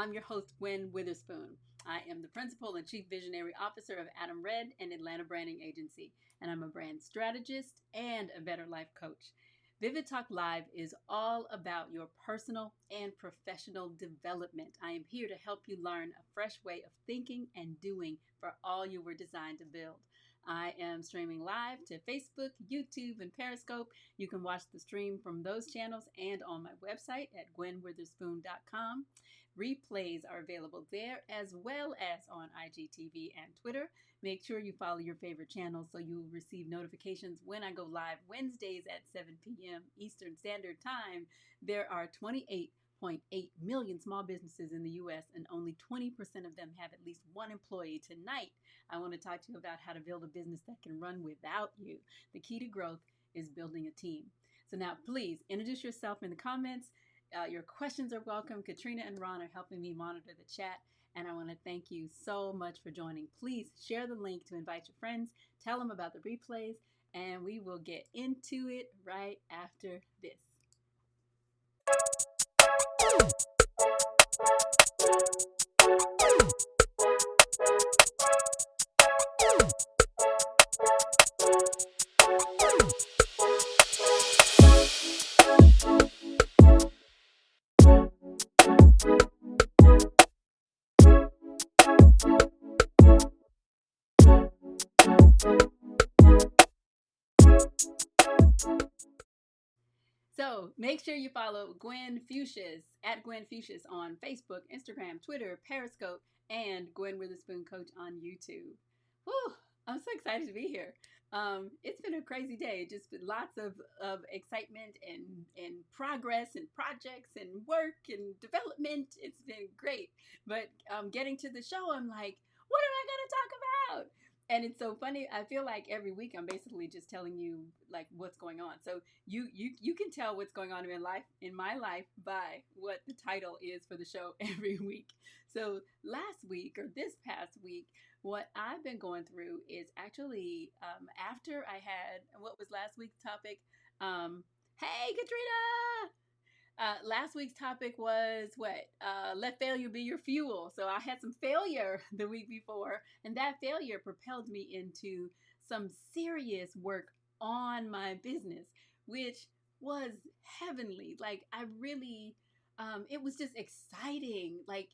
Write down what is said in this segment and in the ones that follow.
I'm your host, Gwen Witherspoon. I am the Principal and Chief Visionary Officer of Adam Red and Atlanta Branding Agency, and I'm a brand strategist and a better life coach. Vivid Talk Live is all about your personal and professional development. I am here to help you learn a fresh way of thinking and doing for all you were designed to build. I am streaming live to Facebook, YouTube, and Periscope. You can watch the stream from those channels and on my website at gwenwitherspoon.com. Replays are available there as well as on IGTV and Twitter. Make sure you follow your favorite channels so you'll receive notifications when I go live Wednesdays at 7 p.m. Eastern Standard Time. There are 28.8 million small businesses in the U.S. and only 20% of them have at least one employee. Tonight, I want to talk to you about how to build a business that can run without you. The key to growth is building a team. So now, please introduce yourself in the comments. Your questions are welcome. Katrina and Ron are helping me monitor the chat, and I want to thank you so much for joining. Please share the link to invite your friends, tell them about the replays, and we will get into it right after this. So make sure you follow Gwen Fuchsias at Gwen Fuchsias on Facebook, Instagram, Twitter, Periscope, and Gwen Witherspoon Coach on YouTube. Whew, I'm so excited to be here. It's been a crazy day. Just been lots of excitement and progress and projects and work and development. It's been great. But getting to the show, I'm like, what am I going to talk about? And it's so funny. I feel like every week I'm basically just telling you like what's going on. So you can tell what's going on in my life by what the title is for the show every week. So last week or this past week, what I've been going through is actually after I had what was last week's topic. Hey Katrina, last week's topic was what? Let failure be your fuel. So I had some failure the week before, and that failure propelled me into some serious work on my business, which was heavenly. Like, I really, it was just exciting. Like,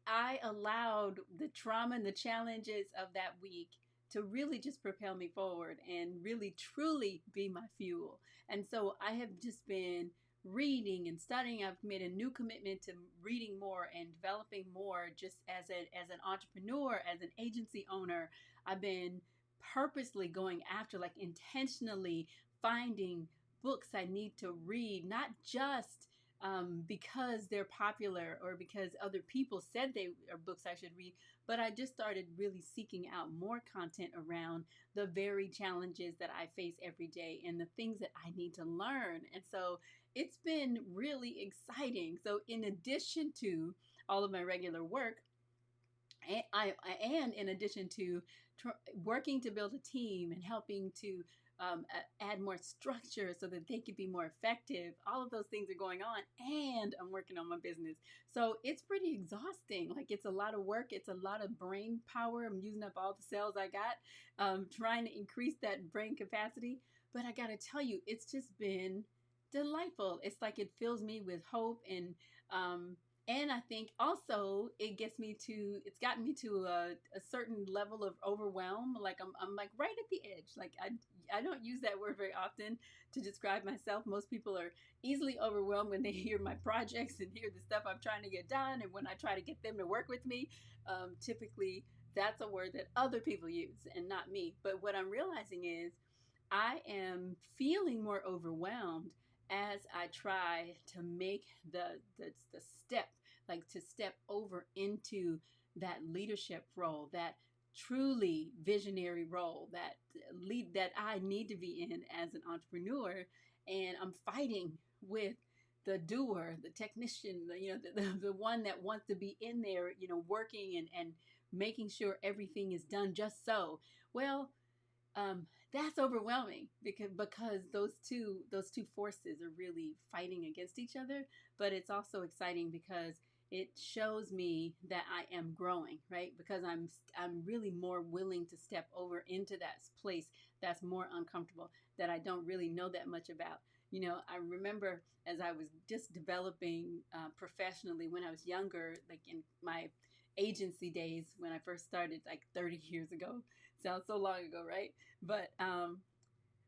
I allowed the trauma and the challenges of that week to really just propel me forward and really truly be my fuel. And so I have just been reading and studying. I've made a new commitment to reading more and developing more just as an entrepreneur, as an agency owner. I've been purposely going after, like, intentionally finding books I need to read, not just because they're popular or because other people said they are books I should read, but I just started really seeking out more content around the very challenges that I face every day and the things that I need to learn. And so it's been really exciting. So in addition to all of my regular work, and in addition to working to build a team and helping to add more structure so that they could be more effective, all of those things are going on, and I'm working on my business. So it's pretty exhausting. Like, it's a lot of work. It's a lot of brain power. I'm using up all the cells I got, trying to increase that brain capacity. But I got to tell you, it's just been delightful. It's like it fills me with hope, and I think also it's gotten me to a certain level of overwhelm. Like, I'm like right at the edge. Like, I don't use that word very often to describe myself. Most people are easily overwhelmed when they hear my projects and hear the stuff I'm trying to get done. And when I try to get them to work with me, typically that's a word that other people use and not me. But what I'm realizing is I am feeling more overwhelmed as I try to make the step, like to step over into that leadership role, that truly visionary role that I need to be in as an entrepreneur. And I'm fighting with the doer, the technician, the one that wants to be in there, working and making sure everything is done just so. Well, that's overwhelming because those two forces are really fighting against each other. But it's also exciting because it shows me that I am growing, right? Because I'm really more willing to step over into that place that's more uncomfortable, that I don't really know that much about. I remember as I was just developing professionally when I was younger, like in my agency days when I first started, like 30 years ago. Sounds so long ago, right? But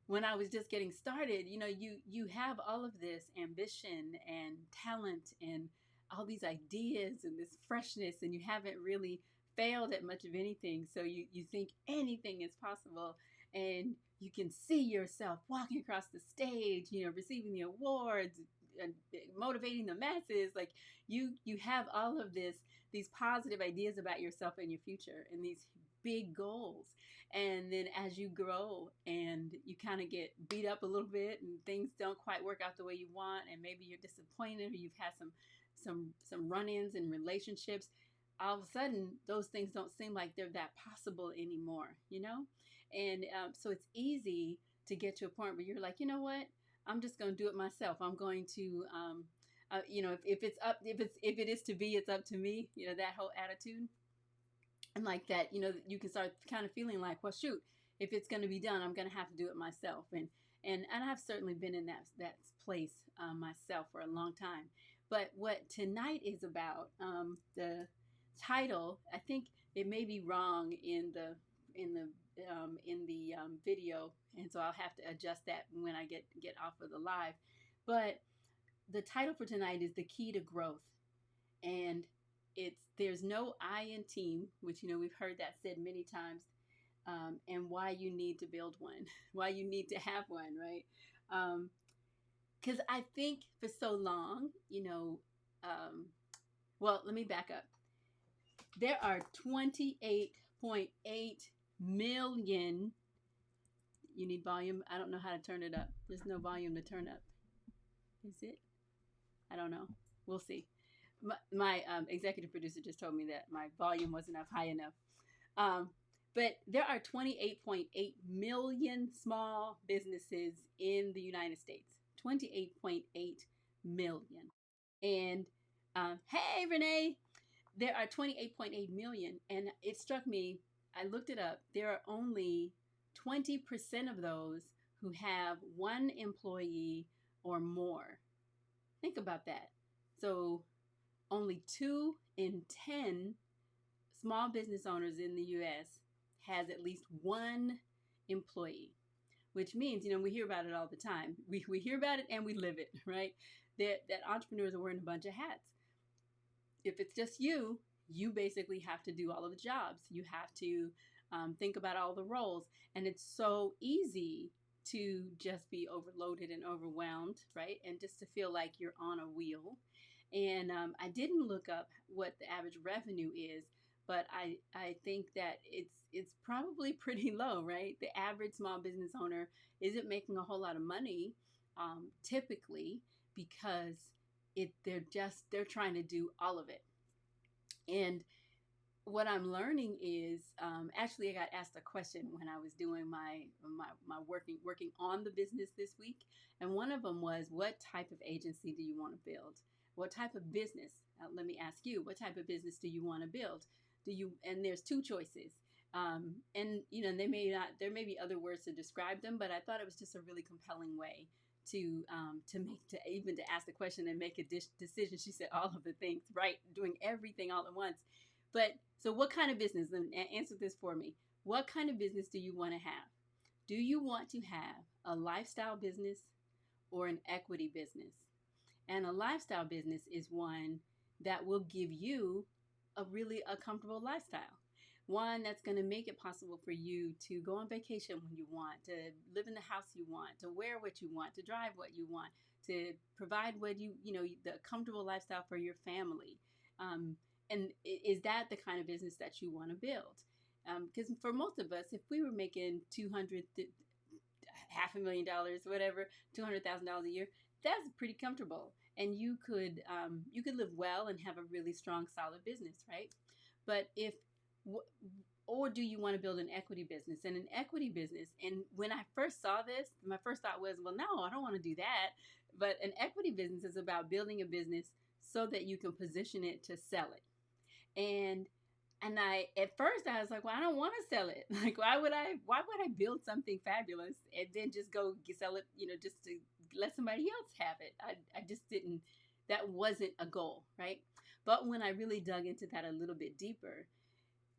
when I was just getting started, you have all of this ambition and talent and all these ideas and this freshness, and you haven't really failed at much of anything. So you think anything is possible, and you can see yourself walking across the stage, receiving the awards and motivating the masses. Like you have all of these positive ideas about yourself and your future and these big goals. And then as you grow and you kind of get beat up a little bit and things don't quite work out the way you want, and maybe you're disappointed or you've had some run-ins in relationships, all of a sudden those things don't seem like they're that possible anymore. And so it's easy to get to a point where you're like, you know what, I'm just going to do it myself. I'm going to if it is to be, it's up to me, that whole attitude. And like that, you can start kind of feeling like, well, shoot, if it's going to be done, I'm going to have to do it myself. And I've certainly been in that place myself for a long time. But what tonight is about, the title, I think it may be wrong in the video, and so I'll have to adjust that when I get off of the live. But the title for tonight is The Key to Growth. And there's no I in team, which we've heard that said many times, and why you need to build one, why you need to have one, right? Because I think for so long, well, let me back up. There are 28.8 million. You need volume. I don't know how to turn it up. There's no volume to turn up. Is it? I don't know. We'll see. My executive producer just told me that my volume wasn't up high enough. But there are 28.8 million small businesses in the United States. 28.8 million. And hey, Renee, there are 28.8 million. And it struck me, I looked it up, there are only 20% of those who have one employee or more. Think about that. So only 2 in 10 small business owners in the U.S. has at least one employee, which means, we hear about it all the time. We hear about it and we live it, right? That entrepreneurs are wearing a bunch of hats. If it's just you basically have to do all of the jobs. You have to think about all the roles. And it's so easy to just be overloaded and overwhelmed, right? And just to feel like you're on a wheel. And I didn't look up what the average revenue is, but I think that it's probably pretty low, right? The average small business owner isn't making a whole lot of money, typically, because they're trying to do all of it. And what I'm learning is, actually, I got asked a question when I was doing my working on the business this week, and one of them was, what type of agency do you want to build? What type of business? Let me ask you, what type of business do you want to build? And there's two choices. And there may be other words to describe them, but I thought it was just a really compelling way to ask the question and make a decision. She said all of the things, right? Doing everything all at once. But so what kind of business? Answer this for me. What kind of business do you want to have? Do you want to have a lifestyle business or an equity business? And a lifestyle business is one that will give you a comfortable lifestyle. One that's going to make it possible for you to go on vacation when you want, to live in the house you want, to wear what you want, to drive what you want, to provide the comfortable lifestyle for your family. And is that the kind of business that you want to build? Because for most of us, if we were making $500,000, whatever, $200,000 a year, that's pretty comfortable, and you could live well and have a really strong, solid business, right? But or do you want to build an equity business? And an equity business, and when I first saw this, my first thought was, well, no, I don't want to do that. But an equity business is about building a business so that you can position it to sell it. And I, at first I was like, well, I don't want to sell it. Like, why would I build something fabulous and then just go sell it, just to let somebody else have it? I just didn't, that wasn't a goal, right? But when I really dug into that a little bit deeper,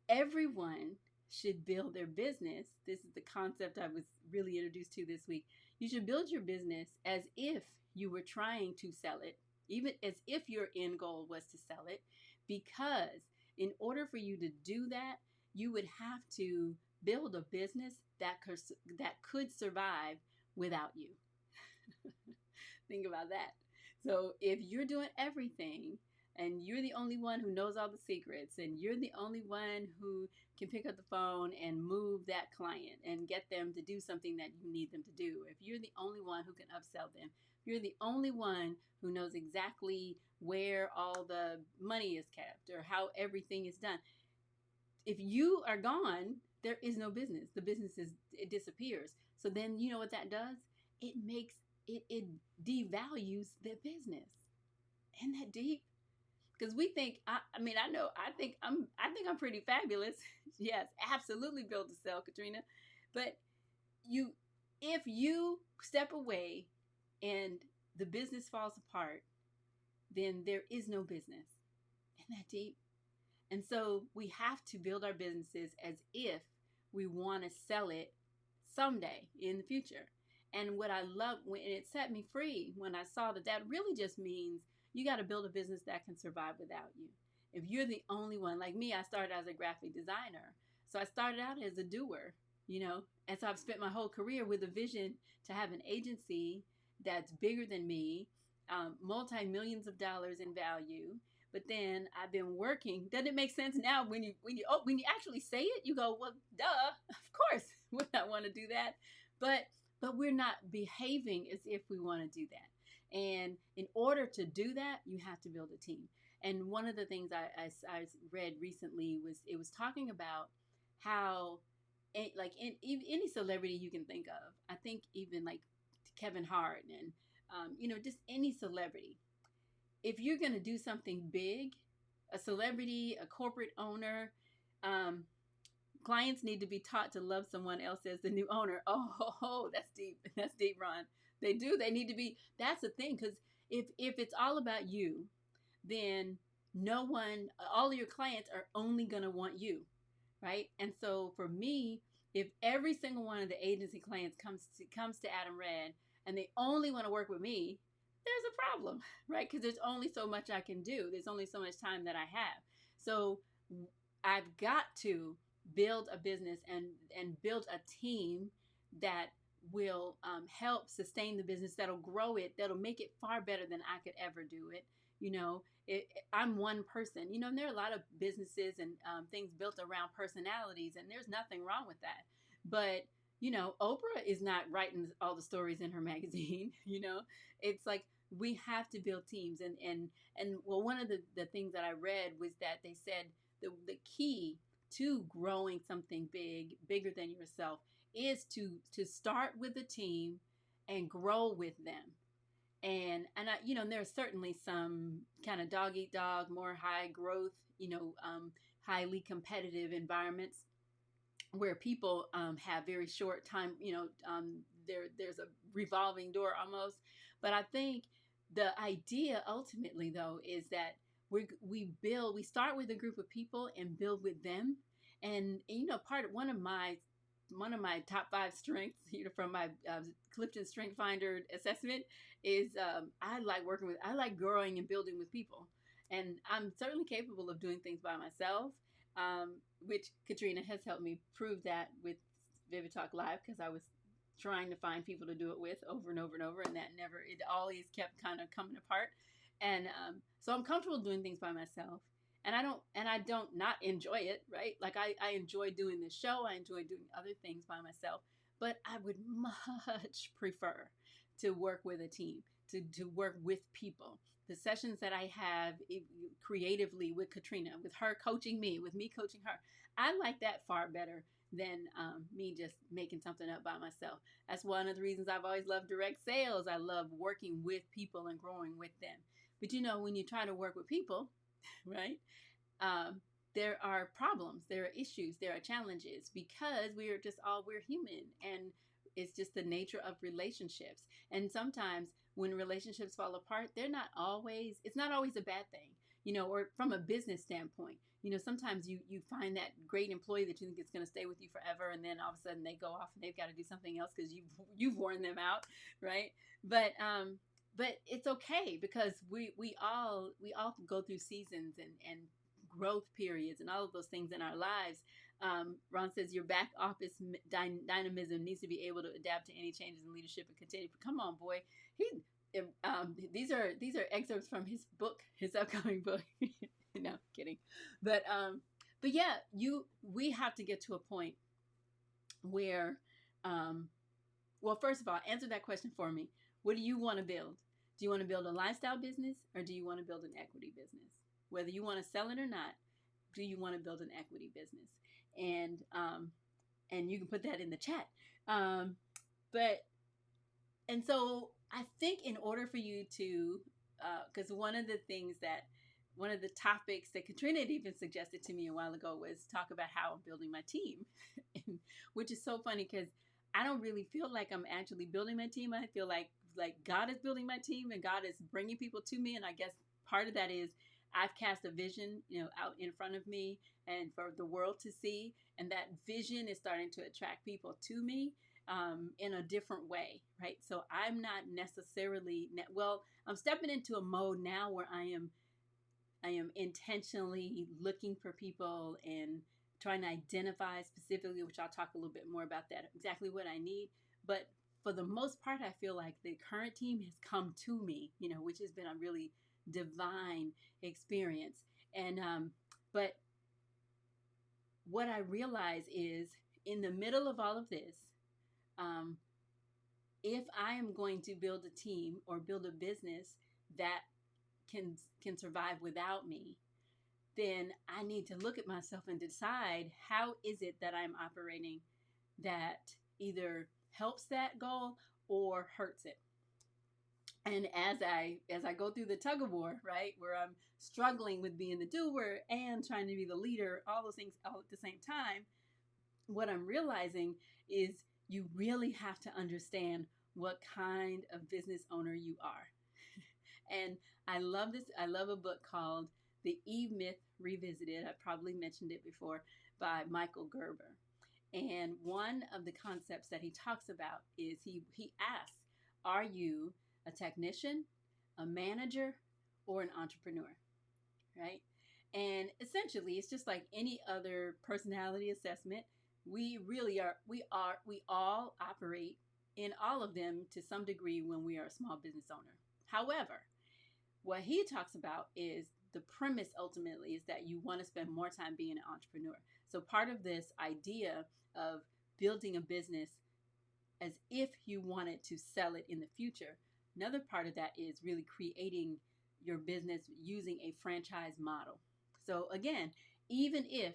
everyone should build their business. This is the concept I was really introduced to this week. You should build your business as if you were trying to sell it, even as if your end goal was to sell it, because in order for you to do that, you would have to build a business that could survive without you. Think about that. So if you're doing everything and you're the only one who knows all the secrets and you're the only one who can pick up the phone and move that client and get them to do something that you need them to do, if you're the only one who can upsell them, if you're the only one who knows exactly where all the money is kept or how everything is done, if you are gone, there is no business. The business it disappears. So then you know what that does? It makes it devalues the business. Isn't that deep? Because we think, I think I'm pretty fabulous. Yes, absolutely build to sell, Katrina. But if you step away and the business falls apart, then there is no business. Isn't that deep? And so we have to build our businesses as if we want to sell it someday in the future. And what I love, and it set me free when I saw that really just means you got to build a business that can survive without you. If you're the only one, like me, I started as a graphic designer. So I started out as a doer, and so I've spent my whole career with a vision to have an agency that's bigger than me, multi-millions of dollars in value. But then I've been working. Doesn't it make sense now when you actually say it? You go, well, duh, of course would I want to do that. But we're not behaving as if we want to do that. And in order to do that, you have to build a team. And one of the things I read recently was talking about how, like in any celebrity you can think of, I think even like Kevin Hart and just any celebrity. If you're going to do something big, a celebrity, a corporate owner, clients need to be taught to love someone else as the new owner. Oh, that's deep. That's deep, Ron. They do. They need to be. That's the thing. Because if it's all about you, then all of your clients are only going to want you, right? And so for me, if every single one of the agency clients comes to Adam Red and they only want to work with me, there's a problem, right? Because there's only so much I can do. There's only so much time that I have. So I've got to build a business and build a team that will help sustain the business, that'll grow it, that'll make it far better than I could ever do it. I'm one person, and there are a lot of businesses and things built around personalities, and there's nothing wrong with that. But Oprah is not writing all the stories in her magazine. It's like we have to build teams. And well, one of the things that I read was that they said the key to growing something bigger than yourself is to start with a team and grow with them. And there are certainly some kind of dog eat dog, more high growth, highly competitive environments where people have very short time, there's a revolving door almost. But I think the idea ultimately, though, is that we start with a group of people and build with them. And one of my top 5 strengths, from my Clifton Strength Finder assessment is I like growing and building with people. And I'm certainly capable of doing things by myself, which Katrina has helped me prove that with Vivid Talk Live, because I was trying to find people to do it with over and over and over, and it always kept kind of coming apart. And so I'm comfortable doing things by myself. And I don't not enjoy it, right? Like I enjoy doing this show. I enjoy doing other things by myself, but I would much prefer to work with a team, to work with people. The sessions that I have creatively with Katrina, with her coaching me, with me coaching her, I like that far better than me just making something up by myself. That's one of the reasons I've always loved direct sales. I love working with people and growing with them, But when you try to work with people, right? There are problems, there are issues, there are challenges, because we're human, and it's just the nature of relationships. And sometimes when relationships fall apart, it's not always a bad thing, or from a business standpoint. Sometimes you find that great employee that you think is going to stay with you forever, and then all of a sudden they go off and they've got to do something else because you've worn them out, right? But it's okay, because we all go through seasons and growth periods and all of those things in our lives. Ron says your back office dynamism needs to be able to adapt to any changes in leadership and continue. Come on, boy. These are excerpts from his book, his upcoming book. No, kidding. But yeah, we have to get to a point where, well, first of all, answer that question for me. What do you want to build? Do you want to build a lifestyle business, or do you want to build an equity business? Whether you want to sell it or not, do you want to build an equity business? And you can put that in the chat. And so I think in order for you to, because one of the topics that Katrina had even suggested to me a while ago was talk about how I'm building my team, which is so funny because I don't really feel like I'm actually building my team. I feel like God is building my team, and God is bringing people to me. And I guess part of that is I've cast a vision, out in front of me and for the world to see. And that vision is starting to attract people to me in a different way, right? So I'm not necessarily, I'm stepping into a mode now where I am intentionally looking for people and trying to identify specifically, which I'll talk a little bit more about that, exactly what I need. But for the most part, I feel like the current team has come to me, which has been a really divine experience. And but what I realize is, in the middle of all of this, if I am going to build a team or build a business that can survive without me, then I need to look at myself and decide, how is it that I'm operating that either helps that goal or hurts it. And as I go through the tug of war, right, where I'm struggling with being the doer and trying to be the leader, all those things all at the same time, what I'm realizing is you really have to understand what kind of business owner you are. And I love this. I love a book called The E-Myth Revisited. I've probably mentioned it before, by Michael Gerber. And one of the concepts that he talks about is he asks, are you a technician, a manager, or an entrepreneur, right? And essentially, it's just like any other personality assessment. We all operate in all of them to some degree when we are a small business owner. However, what he talks about is the premise ultimately is that you want to spend more time being an entrepreneur. So part of this idea of building a business as if you wanted to sell it in the future, another part of that is really creating your business using a franchise model. So again, even if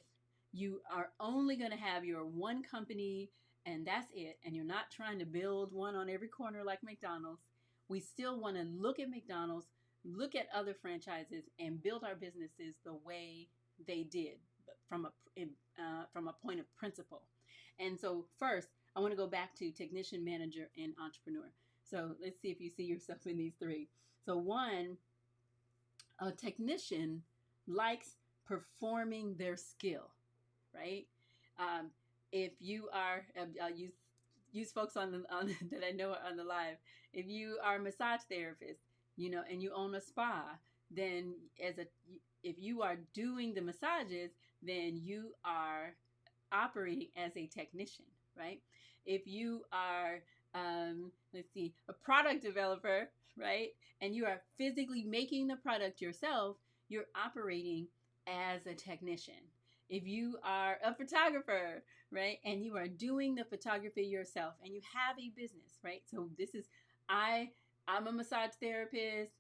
you are only going to have your one company and that's it, and you're not trying to build one on every corner like McDonald's, we still want to look at McDonald's, look at other franchises, and build our businesses the way they did from a point of principle. And so first, I want to go back to technician, manager, and entrepreneur. So let's see if you see yourself in these three. So one, a technician likes performing their skill, right? If you are, I'll use folks on that I know are on the live. If you are a massage therapist, and you own a spa, then if you are doing the massages, then you are operating as a technician, right? If you are, a product developer, right, and you are physically making the product yourself, you're operating as a technician. If you are a photographer, right, and you are doing the photography yourself, and you have a business, right? So this is, I'm a massage therapist.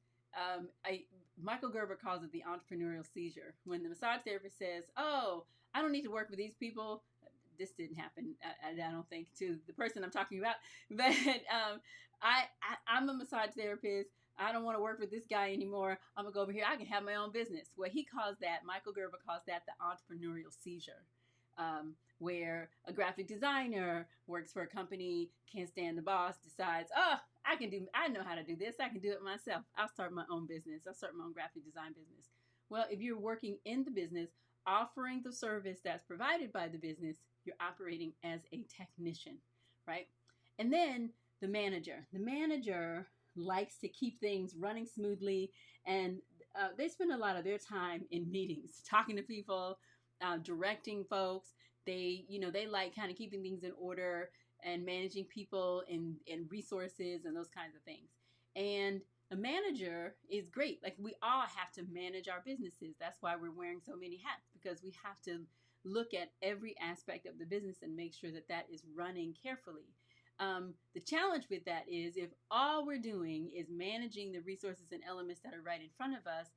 Michael Gerber calls it the entrepreneurial seizure. When the massage therapist says, "Oh, I don't need to work with these people," this didn't happen. I don't think to the person I'm talking about, but I'm a massage therapist. I don't want to work with this guy anymore. I'm going to go over here. I can have my own business. Well, Michael Gerber calls that the entrepreneurial seizure, where a graphic designer works for a company, can't stand the boss, decides, oh, I know how to do this. I can do it myself. I'll start my own business. I'll start my own graphic design business. Well, if you're working in the business, offering the service that's provided by the business, you're operating as a technician, right? And then the manager. The manager likes to keep things running smoothly, and they spend a lot of their time in meetings, talking to people, directing folks. They like kind of keeping things in order and managing people and resources and those kinds of things. And a manager is great. Like, we all have to manage our businesses. That's why we're wearing so many hats, because we have to look at every aspect of the business and make sure that that is running carefully. The challenge with that is, if all we're doing is managing the resources and elements that are right in front of us,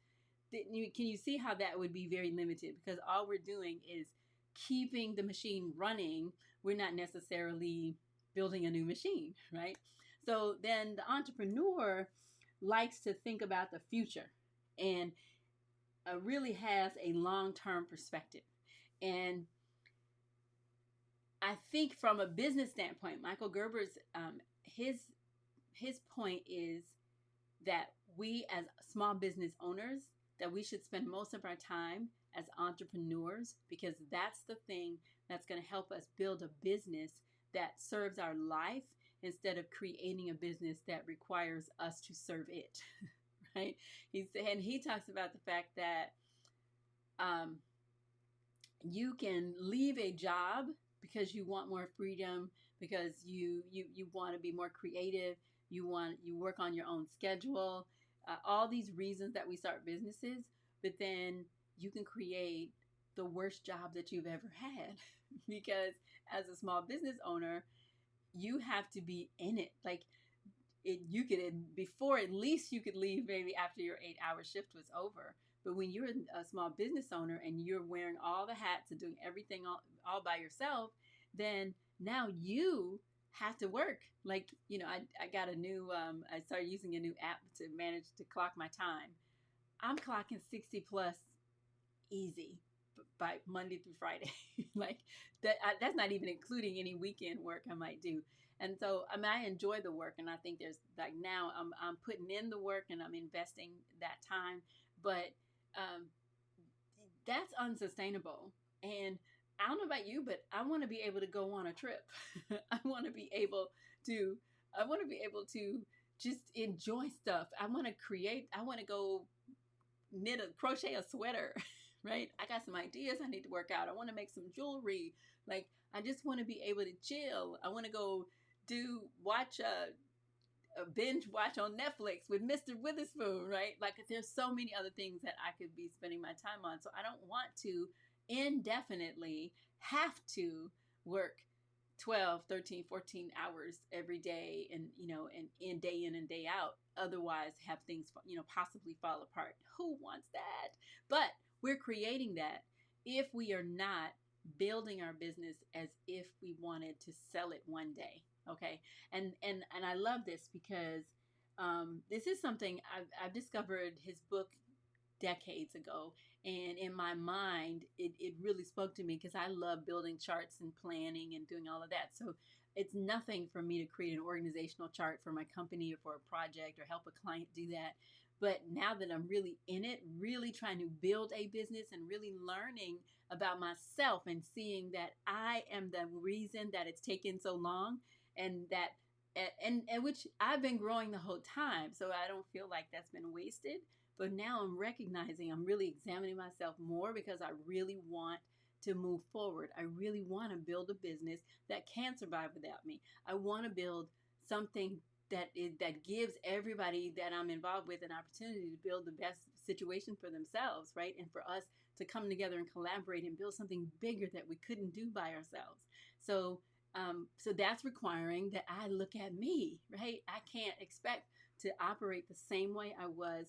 can you see how that would be very limited? Because all we're doing is keeping the machine running. We're not necessarily building a new machine, right? So then the entrepreneur likes to think about the future and really has a long-term perspective. And I think from a business standpoint, Michael Gerber's his point is that we as small business owners, that we should spend most of our time as entrepreneurs, because that's the thing that's going to help us build a business that serves our life, instead of creating a business that requires us to serve it. Right? He talks about the fact that you can leave a job because you want more freedom, because you want to be more creative, you work on your own schedule, all these reasons that we start businesses. But then you can create the worst job that you've ever had, because as a small business owner, you have to be in it. Like, you could, before, at least you could leave maybe after your 8-hour shift was over. But when you're a small business owner and you're wearing all the hats and doing everything all by yourself, then now you have to work. Like, I got a new, I started using a new app to manage to clock my time. I'm clocking 60 plus easy by Monday through Friday. Like that, that's not even including any weekend work I might do. And so, I enjoy the work, and I think there's, like, now I'm putting in the work and I'm investing that time, but that's unsustainable. And I don't know about you, but I want to be able to go on a trip. I want to be able to just enjoy stuff. I want to go crochet a sweater, right? I got some ideas I need to work out. I want to make some jewelry. Like, I just want to be able to chill. I want to go watch a binge watch on Netflix with Mr. Witherspoon, right? Like, there's so many other things that I could be spending my time on. So I don't want to indefinitely have to work 12, 13, 14 hours every day, and in day in and day out. Otherwise, have things, possibly fall apart. Who wants that? But we're creating that if we are not building our business as if we wanted to sell it one day. Okay. And I love this, because this is something I've discovered his book decades ago. And in my mind, it really spoke to me, because I love building charts and planning and doing all of that. So it's nothing for me to create an organizational chart for my company or for a project or help a client do that. But now that I'm really in it, really trying to build a business and really learning about myself and seeing that I am the reason that it's taken so long, and that and which I've been growing the whole time. So I don't feel like that's been wasted. But now I'm recognizing, I'm really examining myself more, because I really want to move forward. I really want to build a business that can survive without me. I want to build something that gives everybody that I'm involved with an opportunity to build the best situation for themselves, right? And for us to come together and collaborate and build something bigger that we couldn't do by ourselves. So that's requiring that I look at me, right? I can't expect to operate the same way I was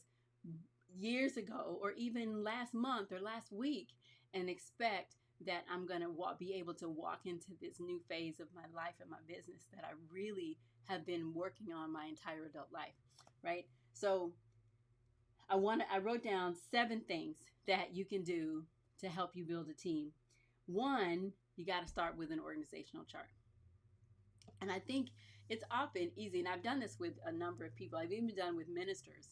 years ago, or even last month or last week, and expect that I'm going to be able to walk into this new phase of my life and my business that I really have been working on my entire adult life, right? So I wrote down 7 things that you can do to help you build a team. One, you got to start with an organizational chart. And I think it's often easy, and I've done this with a number of people. I've even done with ministers,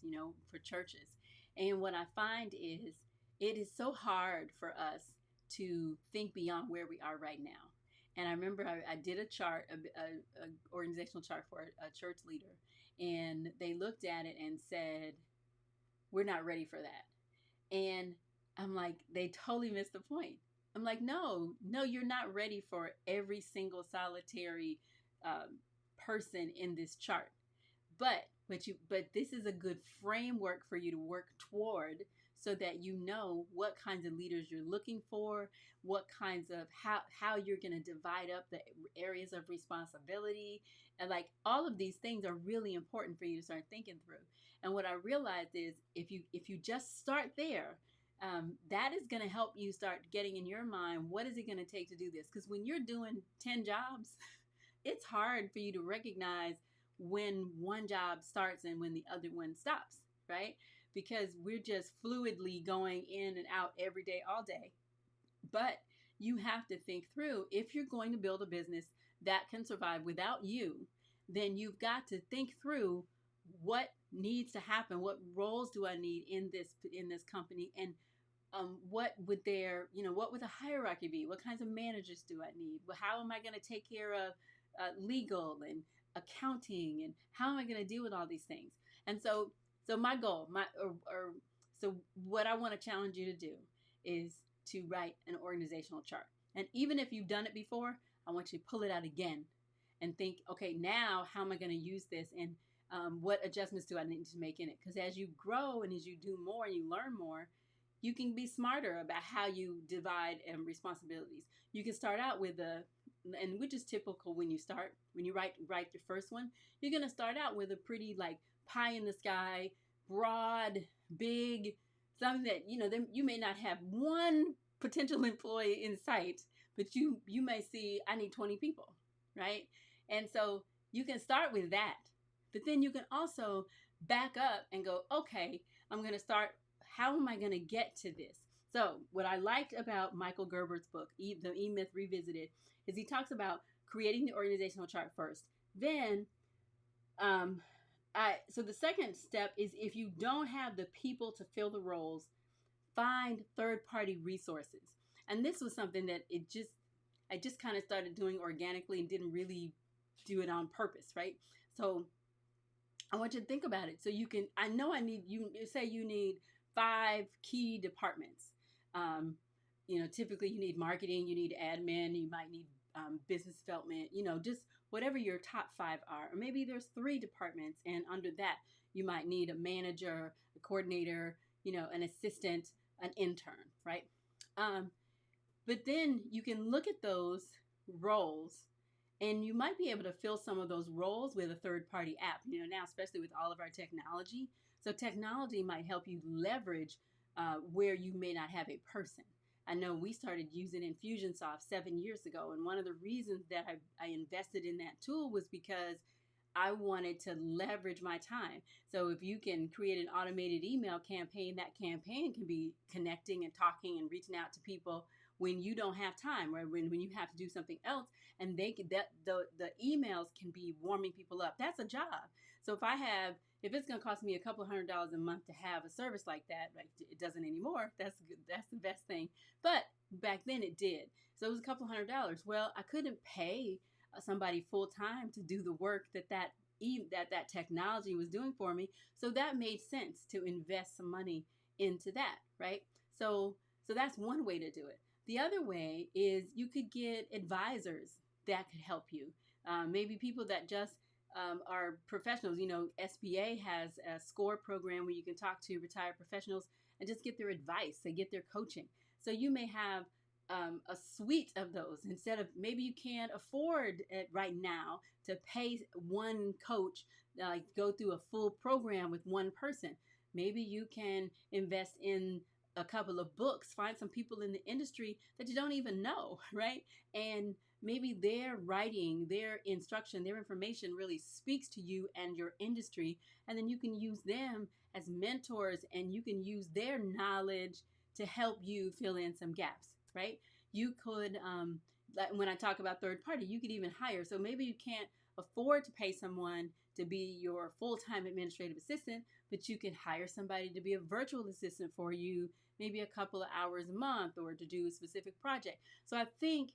for churches. And what I find is it is so hard for us to think beyond where we are right now. And I remember I did a chart, a organizational chart for a church leader, and they looked at it and said, "We're not ready for that." And I'm like, they totally missed the point. I'm like, no, you're not ready for every single solitary person in this chart. But this is a good framework for you to work toward, so that you know what kinds of leaders you're looking for, what kinds of how you're going to divide up the areas of responsibility, and like all of these things are really important for you to start thinking through. And what I realized is if you just start there, that is going to help you start getting in your mind, what is it going to take to do this? Because when you're doing 10 jobs, it's hard for you to recognize when one job starts and when the other one stops, right? Because we're just fluidly going in and out every day, all day. But you have to think through, if you're going to build a business that can survive without you, then you've got to think through what needs to happen. What roles do I need in this company? And what would what would the hierarchy be? What kinds of managers do I need? How am I going to take care of legal and accounting, and how am I going to deal with all these things? And so my goal, so what I want to challenge you to do is to write an organizational chart. And even if you've done it before, I want you to pull it out again and think, okay, now how am I going to use this, and what adjustments do I need to make in it? Because as you grow and as you do more and you learn more, you can be smarter about how you divide responsibilities. You can start out with and which is typical when you write your first one, you're going to start out with a pretty like pie in the sky, broad, big, something that, you may not have one potential employee in sight, but you may see, I need 20 people, right? And so you can start with that, but then you can also back up and go, okay, I'm going to start, how am I going to get to this? So what I liked about Michael Gerber's book, The E-Myth Revisited, is he talks about creating the organizational chart first. Then, so the second step is, if you don't have the people to fill the roles, find third-party resources. And this was something that I just kind of started doing organically and didn't really do it on purpose, right? So I want you to think about it. So you say you need 5 key departments. Typically you need marketing, you need admin, you might need business development, just whatever your top 5 are. Or maybe there's 3 departments, and under that you might need a manager, a coordinator, an assistant, an intern, right? But then you can look at those roles, and you might be able to fill some of those roles with a third-party app, now, especially with all of our technology. So technology might help you leverage where you may not have a person. I know we started using Infusionsoft 7 years ago, and one of the reasons that I invested in that tool was because I wanted to leverage my time. So if you can create an automated email campaign, that campaign can be connecting and talking and reaching out to people when you don't have time, or when you have to do something else, and the emails can be warming people up. That's a job. So if it's going to cost me a couple $100 a month to have a service like that, like it doesn't anymore, that's good. That's the best thing. But back then it did. So it was a couple $100. Well, I couldn't pay somebody full time to do the work that technology was doing for me. So that made sense to invest some money into that, right? So that's one way to do it. The other way is you could get advisors that could help you. Maybe people that just are professionals. SBA has a SCORE program where you can talk to retired professionals and just get their advice and get their coaching. So you may have a suite of those. Instead of, maybe you can't afford it right now to pay one coach, go through a full program with one person. Maybe you can invest in a couple of books, find some people in the industry that you don't even know, right? And maybe their writing, their instruction, their information really speaks to you and your industry. And then you can use them as mentors and you can use their knowledge to help you fill in some gaps, right? You could, like when I talk about third party, you could even hire. So maybe you can't afford to pay someone to be your full-time administrative assistant, but you can hire somebody to be a virtual assistant for you, maybe a couple of hours a month, or to do a specific project. So I think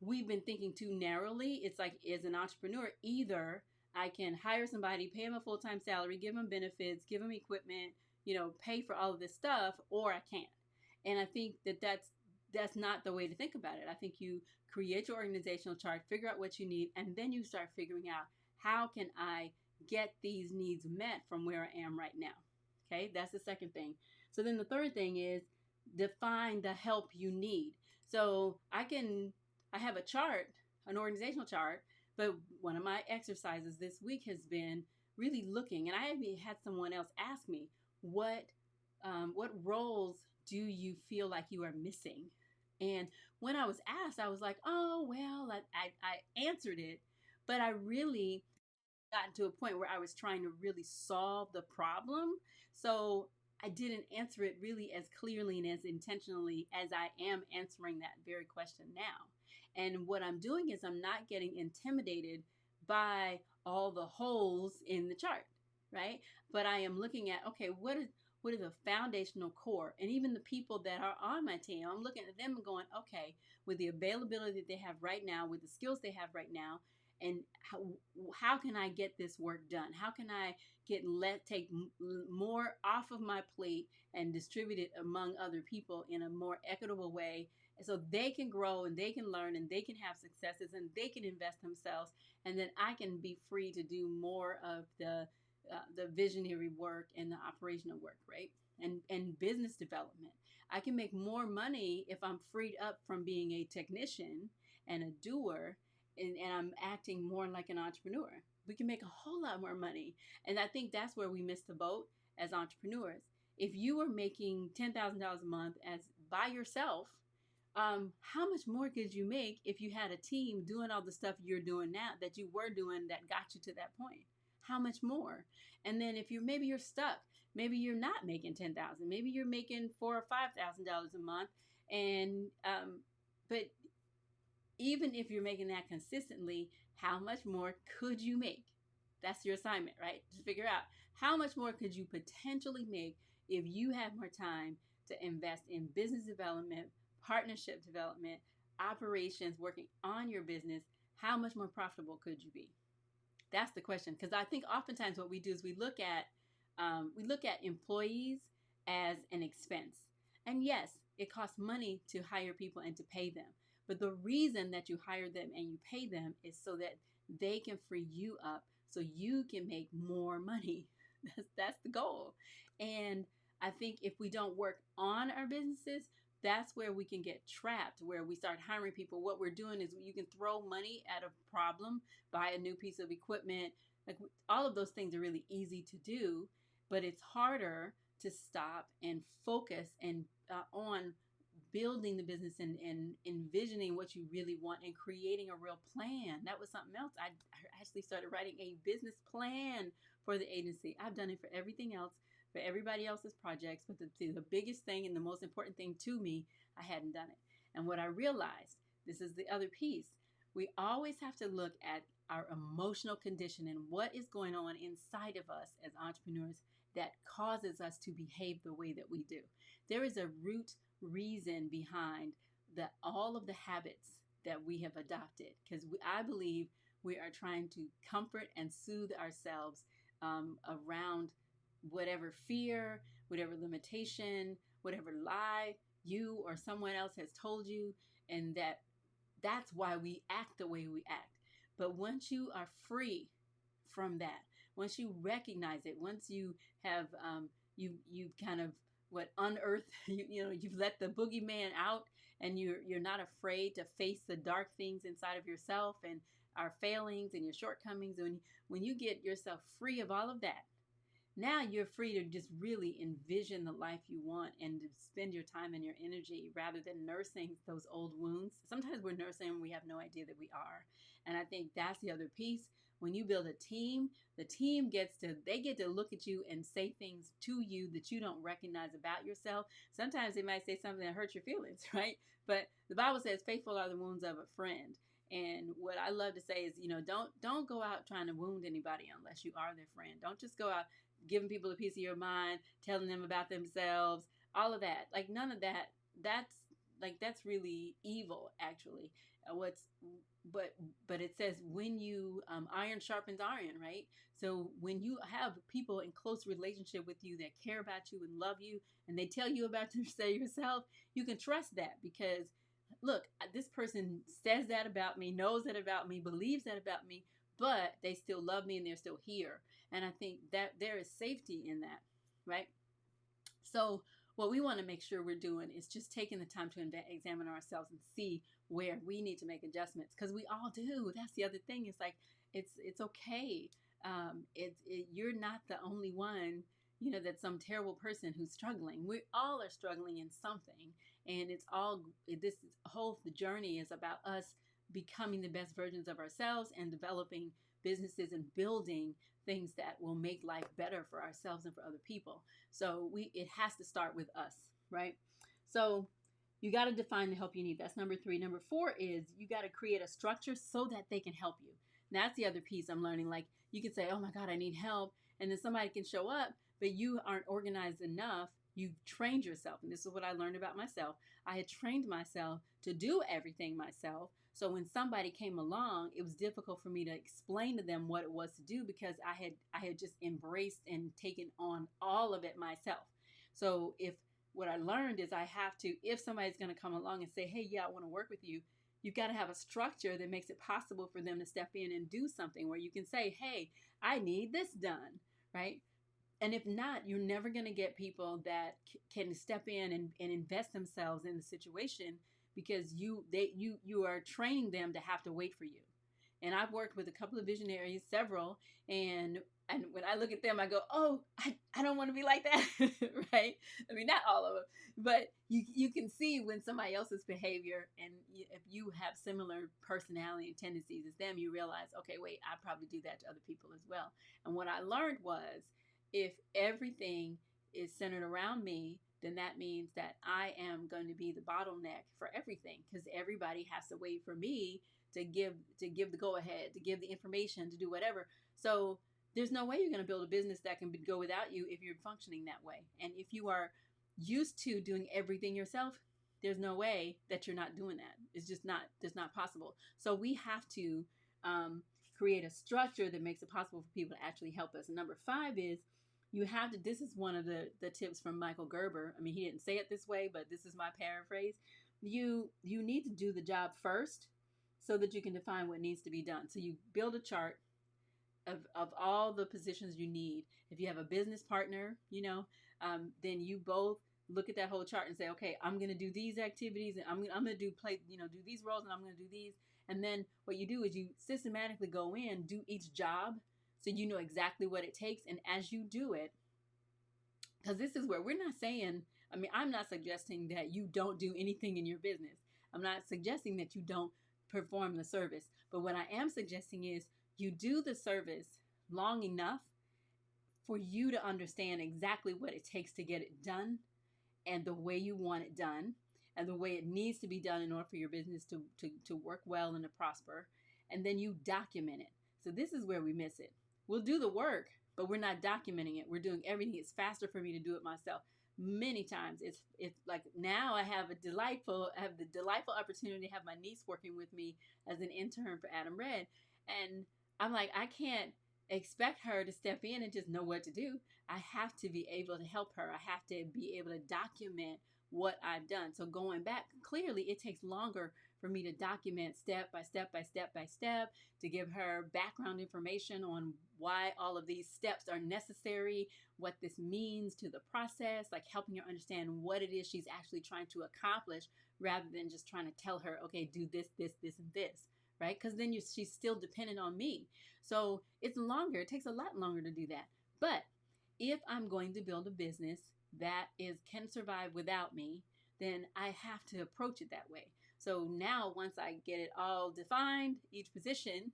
we've been thinking too narrowly. It's like, as an entrepreneur, either I can hire somebody, pay them a full-time salary, give them benefits, give them equipment, pay for all of this stuff, or I can't. And I think that's not the way to think about it. I think you create your organizational chart, figure out what you need, and then you start figuring out, how can I get these needs met from where I am right now? Okay, that's the second thing. So then the third thing is define the help you need. So I have a chart, an organizational chart, but one of my exercises this week has been really looking, and I even had someone else ask me, what roles do you feel like you are missing? And when I was asked, I was like, oh, well, I answered it, but I really gotten to a point where I was trying to really solve the problem. So I didn't answer it really as clearly and as intentionally as I am answering that very question now. And what I'm doing is I'm not getting intimidated by all the holes in the chart, right? But I am looking at, okay, what is a foundational core? And even the people that are on my team, I'm looking at them and going, okay, with the availability that they have right now, with the skills they have right now, and how can I get this work done? How can I take more off of my plate and distribute it among other people in a more equitable way, so they can grow and they can learn and they can have successes and they can invest themselves, and then I can be free to do more of the visionary work and the operational work, right? And business development. I can make more money if I'm freed up from being a technician and a doer, and I'm acting more like an entrepreneur. We can make a whole lot more money. And I think that's where we miss the boat as entrepreneurs. If you were making $10,000 a month as by yourself, how much more could you make if you had a team doing all the stuff you're doing now, that you were doing, that got you to that point? How much more? And then if maybe you're stuck, maybe you're not making $10,000, maybe you're making $4,000 or $5,000 a month, and but even if you're making that consistently, how much more could you make? That's your assignment, right? Just figure out, how much more could you potentially make if you have more time to invest in business development, partnership development, operations, working on your business. How much more profitable could you be? That's the question. Because I think oftentimes what we do is we look at employees as an expense. And yes, it costs money to hire people and to pay them. But the reason that you hire them and you pay them is so that they can free you up so you can make more money. That's the goal. And I think if we don't work on our businesses, that's where we can get trapped, where we start hiring people. What we're doing is, you can throw money at a problem, buy a new piece of equipment. Like, all of those things are really easy to do, but it's harder to stop and focus and on building the business and envisioning what you really want and creating a real plan. That was something else. I actually started writing a business plan for the agency. I've done it for everything else, for everybody else's projects, but the biggest thing and the most important thing to me, I hadn't done it. And what I realized, this is the other piece, we always have to look at our emotional condition and what is going on inside of us as entrepreneurs that causes us to behave the way that we do. There is a root reason behind all of the habits that we have adopted, because I believe we are trying to comfort and soothe ourselves around whatever fear, whatever limitation, whatever lie you or someone else has told you, and that's why we act the way we act. But once you are free from that, once you recognize it, once you have you've kind of unearthed, you've let the boogeyman out, and you're not afraid to face the dark things inside of yourself and our failings and your shortcomings. When you get yourself free of all of that, Now you're free to just really envision the life you want and to spend your time and your energy rather than nursing those old wounds. Sometimes we're nursing and we have no idea that we are. And I think that's the other piece. When you build a team, the team they get to look at you and say things to you that you don't recognize about yourself. Sometimes they might say something that hurts your feelings, right? But the Bible says faithful are the wounds of a friend. And what I love to say is, don't go out trying to wound anybody unless you are their friend. Don't just go out giving people a piece of your mind, telling them about themselves, all of that. Like none of that. That's really evil, actually. What's but it says when you iron sharpens iron, right? So when you have people in close relationship with you that care about you and love you, and they tell you about yourself, you can trust that because look, this person says that about me, knows that about me, believes that about me, but they still love me and they're still here. And I think that there is safety in that, right? So what we want to make sure we're doing is just taking the time to examine ourselves and see where we need to make adjustments, because we all do. That's the other thing. It's like it's okay. You're not the only one. That's some terrible person who's struggling. We all are struggling in something, and this whole journey is about us becoming the best versions of ourselves and developing businesses and building things that will make life better for ourselves and for other people. So it has to start with us, right? So you got to define the help you need. That's number 3. Number 4 is you got to create a structure so that they can help you. And that's the other piece I'm learning. Like you can say, oh my God, I need help. And then somebody can show up, but you aren't organized enough. You've trained yourself. And this is what I learned about myself. I had trained myself to do everything myself. So when somebody came along, it was difficult for me to explain to them what it was to do because I had just embraced and taken on all of it myself. So what I learned is I have to, if somebody's going to come along and say, hey, yeah, I want to work with you, you've got to have a structure that makes it possible for them to step in and do something where you can say, hey, I need this done, right? And if not, you're never going to get people that can step in and invest themselves in the situation because you are training them to have to wait for you. And I've worked with a couple of visionaries, several, and when I look at them, I go, oh, I don't want to be like that, right? I mean, not all of them, but you can see when somebody else's behavior, and if you have similar personality and tendencies as them, you realize, okay, wait, I probably do that to other people as well. And what I learned was, if everything is centered around me, then that means that I am going to be the bottleneck for everything because everybody has to wait for me to give the go ahead, to give the information, to do whatever. So there's no way you're going to build a business that can go without you if you're functioning that way. And if you are used to doing everything yourself, there's no way that you're not doing that. It's not possible. So we have to create a structure that makes it possible for people to actually help us. And number 5 is you have to, this is one of the tips from Michael Gerber. I mean, he didn't say it this way, but this is my paraphrase. You need to do the job first so that you can define what needs to be done. So you build a chart of all the positions you need. If you have a business partner, then you both look at that whole chart and say, okay, I'm going to do these activities and I'm going to do these roles and I'm going to do these. And then what you do is you systematically go in, do each job so you know exactly what it takes. And as you do it, because this is where we're not saying, I'm not suggesting that you don't do anything in your business. I'm not suggesting that you don't perform the service. But what I am suggesting is you do the service long enough for you to understand exactly what it takes to get it done and the way you want it done and the way it needs to be done in order for your business to work well and to prosper. And then you document it. So this is where we miss it. We'll do the work, but we're not documenting it. We're doing everything. It's faster for me to do it myself. Many times it's like now I have the delightful opportunity to have my niece working with me as an intern for Adam Red. And I'm like, I can't expect her to step in and just know what to do. I have to be able to help her. I have to be able to document what I've done. So going back, clearly it takes longer for me to document step by step by step by step, to give her background information on why all of these steps are necessary, what this means to the process, like helping her understand what it is she's actually trying to accomplish rather than just trying to tell her, okay, do this, this, this, and this, right? Because then she's still dependent on me. So it's longer. It takes a lot longer to do that. But if I'm going to build a business that can survive without me, then I have to approach it that way. So now once I get it all defined, each position,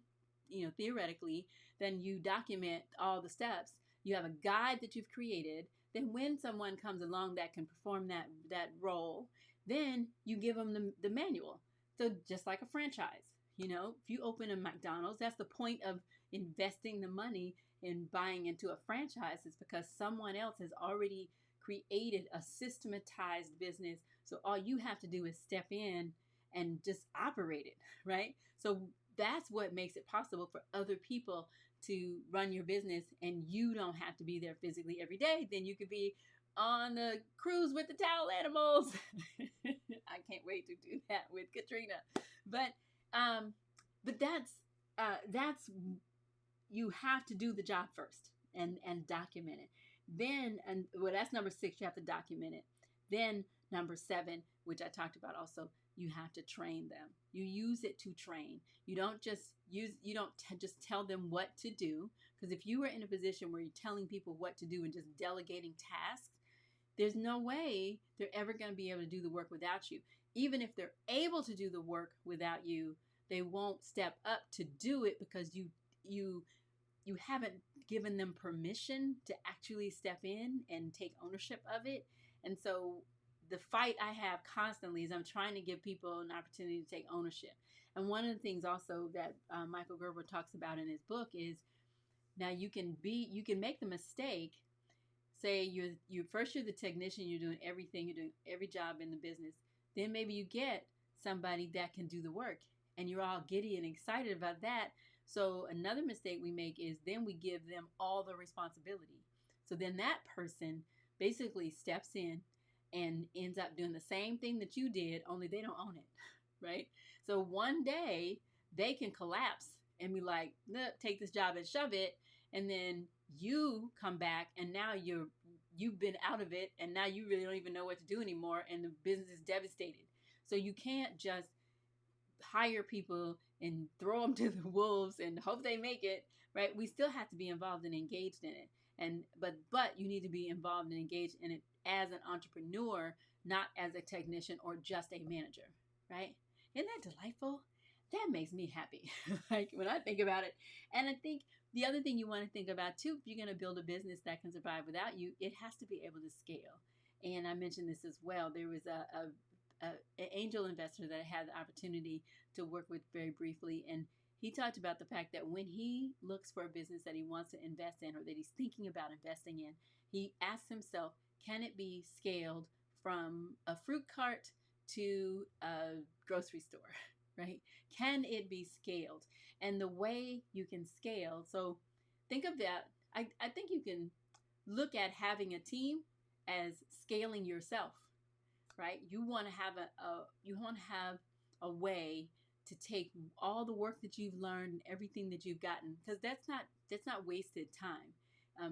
theoretically, then you document all the steps. You have a guide that you've created. Then when someone comes along that can perform that role, then you give them the manual. So just like a franchise, if you open a McDonald's, that's the point of investing the money in buying into a franchise, is because someone else has already created a systematized business. So all you have to do is step in and just operate it, right? So that's what makes it possible for other people to run your business, and you don't have to be there physically every day. Then you could be on a cruise with the towel animals. I can't wait to do that with Katrina. But that's you have to do the job first and document it. Then, and well, that's number 6. You have to document it. Then number 7, which I talked about also, you have to train them. You use it to train. You don't just just tell them what to do. Because if you were in a position where you're telling people what to do and just delegating tasks, there's no way they're ever going to be able to do the work without you. Even if they're able to do the work without you, they won't step up to do it because you haven't given them permission to actually step in and take ownership of it. And so the fight I have constantly is I'm trying to give people an opportunity to take ownership. And one of the things also that Michael Gerber talks about in his book is, now you can make the mistake. Say you're the technician, you're doing everything, you're doing every job in the business. Then maybe you get somebody that can do the work, and you're all giddy and excited about that. So another mistake we make is then we give them all the responsibility. So then that person basically steps in and ends up doing the same thing that you did, only they don't own it, right? So one day they can collapse and be like, look, take this job and shove it. And then you come back and now you've been out of it, and now you really don't even know what to do anymore, and the business is devastated. So you can't just hire people and throw them to the wolves and hope they make it, right? We still have to be involved and engaged in it. And but you need to be involved and engaged in it as an entrepreneur, not as a technician or just a manager, right? Isn't that delightful? That makes me happy. Like when I think about it. And I think the other thing you want to think about too, if you're going to build a business that can survive without you, it has to be able to scale. And I mentioned this as well. There was an angel investor that I had the opportunity to work with very briefly, and he talked about the fact that when he looks for a business that he wants to invest in, or that he's thinking about investing in, he asks himself, can it be scaled from a fruit cart to a grocery store, right? Can it be scaled? And the way you can scale, so think of that. I think you can look at having a team as scaling yourself, right? You want to have a way to take all the work that you've learned and everything that you've gotten, because that's not wasted time.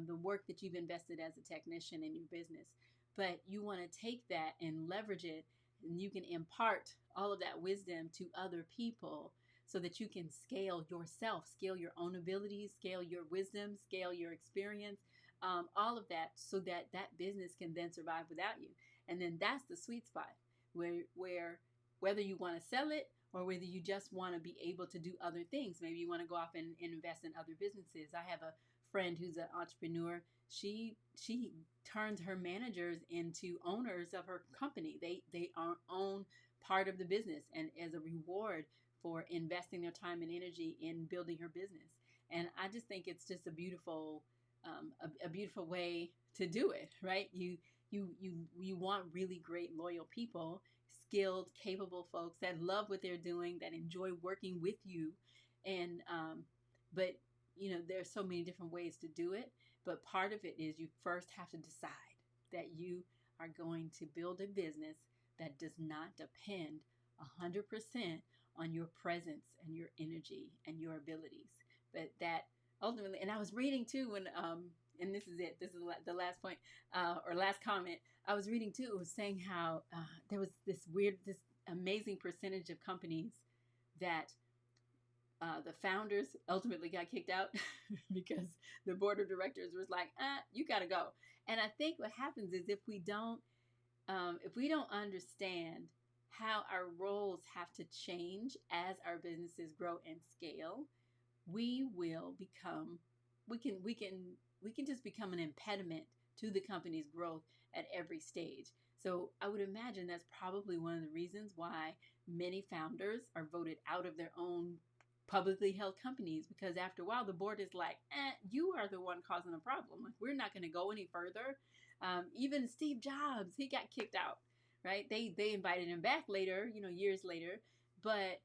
The work that you've invested as a technician in your business, but you want to take that and leverage it, and you can impart all of that wisdom to other people so that you can scale yourself, scale your own abilities, scale your wisdom, scale your experience, all of that, so that business can then survive without you. And then that's the sweet spot where whether you want to sell it or whether you just want to be able to do other things. Maybe you want to go off and invest in other businesses. I have a friend who's an entrepreneur. She turns her managers into owners of her company. They own part of the business, and as a reward for investing their time and energy in building her business. And I just think it's just a beautiful way to do it, right? You want really great, loyal people, skilled, capable folks that love what they're doing, that enjoy working with you. And but there's so many different ways to do it. But part of it is you first have to decide that you are going to build a business that does not depend 100% on your presence and your energy and your abilities. But that ultimately, and I was reading too when and this is it. This is the last point or last comment. I was reading too. It was saying how there was this amazing percentage of companies that the founders ultimately got kicked out because the board of directors was like, you got to go. And I think what happens is if we don't understand how our roles have to change as our businesses grow and scale, we can just become an impediment to the company's growth at every stage. So I would imagine that's probably one of the reasons why many founders are voted out of their own publicly held companies, because after a while the board is like, you are the one causing the problem. Like, we're not going to go any further. Even Steve Jobs, he got kicked out, right? They invited him back later, years later, but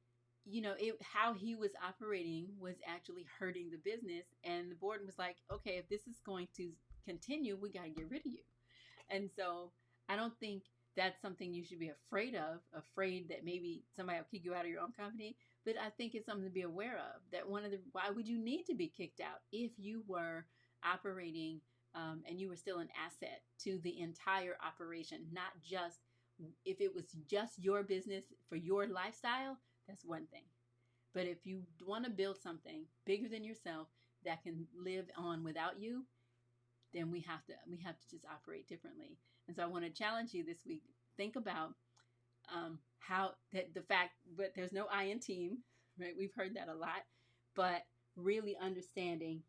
how he was operating was actually hurting the business, and the board was like, okay, if this is going to continue, we got to get rid of you. And so I don't think that's something you should be afraid that maybe somebody will kick you out of your own company. But I think it's something to be aware of, that why would you need to be kicked out if you were operating and you were still an asset to the entire operation, not just if it was just your business for your lifestyle, that's one thing. But if you want to build something bigger than yourself that can live on without you, then we have to just operate differently. And so I want to challenge you this week. Think about but there's no I in team, right? We've heard that a lot, but really understanding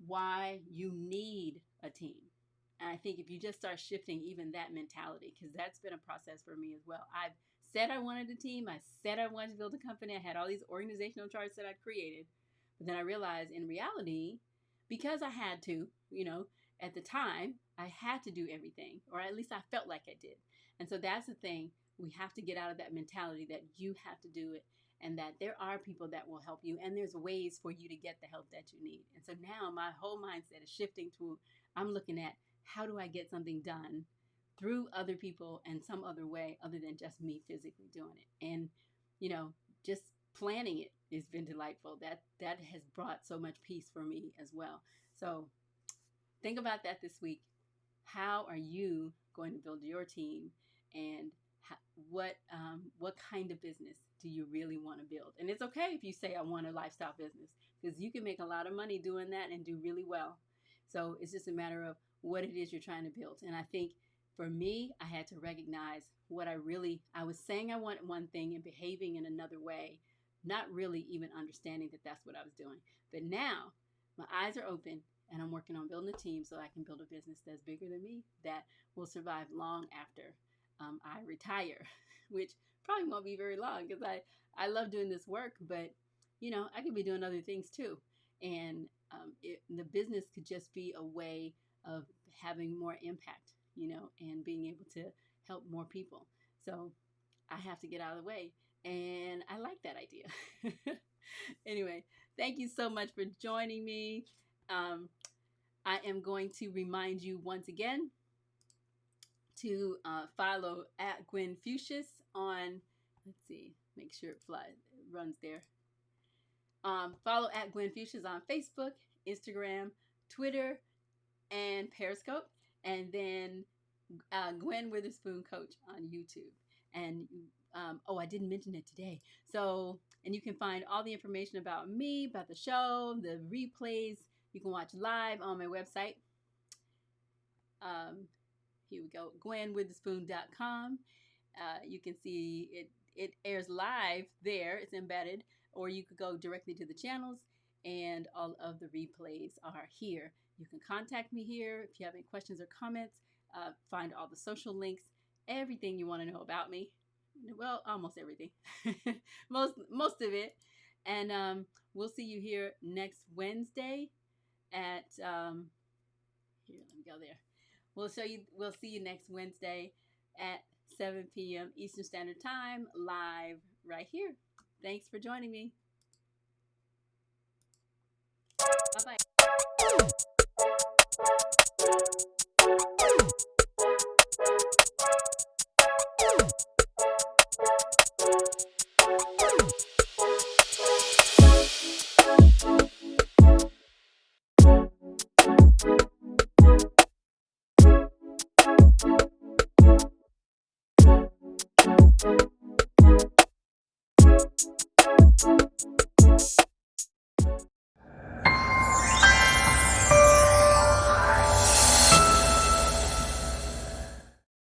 why you need a team. And I think if you just start shifting even that mentality, because that's been a process for me as well. I've said I wanted a team. I said I wanted to build a company. I had all these organizational charts that I created, but then I realized in reality, because I had to, at the time, I had to do everything, or at least I felt like I did. And so that's the thing. We have to get out of that mentality that you have to do it, and that there are people that will help you, and there's ways for you to get the help that you need. And so now my whole mindset is shifting to, I'm looking at, how do I get something done through other people and some other way other than just me physically doing it. And, just planning it has been delightful. That has brought so much peace for me as well. So think about that this week. How are you going to build your team, and what kind of business do you really want to build? And it's okay if you say I want a lifestyle business, because you can make a lot of money doing that and do really well. So it's just a matter of what it is you're trying to build. And I think for me, I had to recognize I was saying I want one thing and behaving in another way, not really even understanding that that's what I was doing. But now my eyes are open, and I'm working on building a team so I can build a business that's bigger than me, that will survive long after I retire, which probably won't be very long, because I love doing this work, but I could be doing other things too. And the business could just be a way of having more impact, and being able to help more people. So I have to get out of the way, and I like that idea. Anyway, thank you so much for joining me. I am going to remind you once again to follow at Gwen Fuchsias on, make sure it runs there. Follow at Gwen Fuchsias on Facebook, Instagram, Twitter, and Periscope, and then Gwen Witherspoon Coach on YouTube. And I didn't mention it today. So, and you can find all the information about me, about the show, the replays. You can watch live on my website. Here we go, GwenWitherspoon.com. You can see it airs live there. It's embedded, or you could go directly to the channels, and all of the replays are here. You can contact me here if you have any questions or comments. Find all the social links, everything you want to know about me. Well, almost everything, most of it. And we'll see you here next Wednesday at here. Let me go there. We'll see you next Wednesday at 7 p.m. Eastern Standard Time, live right here. Thanks for joining me. Bye-bye.